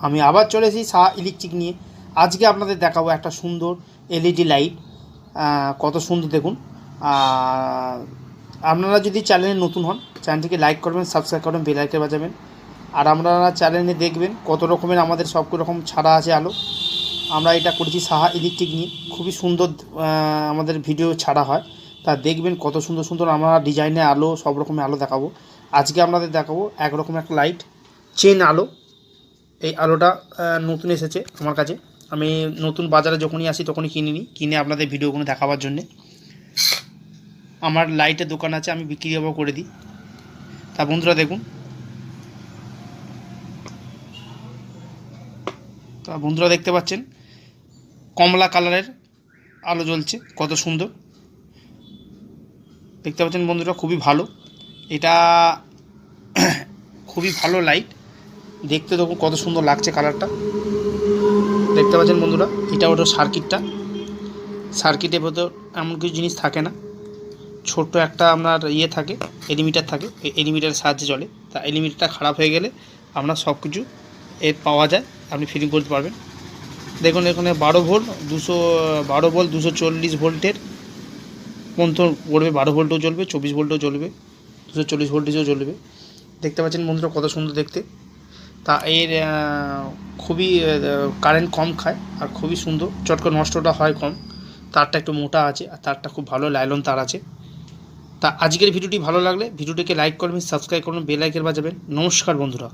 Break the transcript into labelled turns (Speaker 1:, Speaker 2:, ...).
Speaker 1: আমি আবার চলে এসেছি সাহা ইলেকট্রিক নিয়ে। আজকে আপনাদের দেখাবো একটা সুন্দর এলইডি লাইট। কত সুন্দর দেখুন। আপনারা যদি চ্যানেলে নতুন হন, চ্যানেলটিকে লাইক করবেন, সাবস্ক্রাইব করবেন, বেল আইকন বাজাবেন। আর আপনারা চ্যানেলে দেখবেন কত রকমের আমাদের সব রকম ছাড়া আছে আলো। আমরা এটা করেছি সাহা ইলেকট্রিক নিয়ে, খুবই সুন্দর আমাদের ভিডিও ছাড়া হয়। তা দেখবেন কত সুন্দর সুন্দর আমরা ডিজাইনের আলো, সব রকমের আলো দেখাবো। আজকে আপনাদের দেখাবো একরকম একটা লাইট, চেন আলো। এই আলোটা নতুন এসেছে আমার কাছে। আমি নতুন বাজারে যখনই আসি তখনই কিনে আপনাদের ভিডিওগুলো দেখাবার জন্যে। আমার লাইটের দোকান আছে, আমি বিক্রি করে দিই। তা বন্ধুরা দেখুন, তা বন্ধুরা দেখতে পাচ্ছেন কমলা কালারের আলো জ্বলছে, কত সুন্দর দেখতে পাচ্ছেন বন্ধুরা। খুবই ভালো, এটা খুবই ভালো লাইট। দেখতে দেখুন কত সুন্দর লাগছে কালারটা, দেখতে পাচ্ছেন বন্ধুরা। এটা ওটা সার্কিটের ভেতর এমন কিছু জিনিস থাকে না, ছোট্ট একটা আপনার থাকে, এলিমিটার থাকে। এই এলিমিটারের সাহায্যে চলে। তা এলিমিটারটা খারাপ হয়ে গেলে আপনার সব কিছু এর পাওয়া যায়, আপনি ফিটিং করতে পারবেন। দেখুন এখানে 12 ভোল্ট 240 ভোল্টের পর্যন্ত পড়বে। 12 ভোল্টও জ্বলবে, 24 ভোল্টও জ্বলবে, 240 ভোল্টেজও জ্বলবে। দেখতে পাচ্ছেন বন্ধুরা কত সুন্দর দেখতে। তা এর খুবই কারেন্ট কম খায় আর খুবই সুন্দর, চটকা নষ্টটা হয় কম। তারটা একটু মোটা আছে আর তারটা খুব ভালো লাইলন তার আছে। তা আজকের ভিডিওটি ভালো লাগলে ভিডিওটিকে লাইক করবেন, সাবস্ক্রাইব করবেন, বেল আইকন বাজাবেন। নমস্কার বন্ধুরা।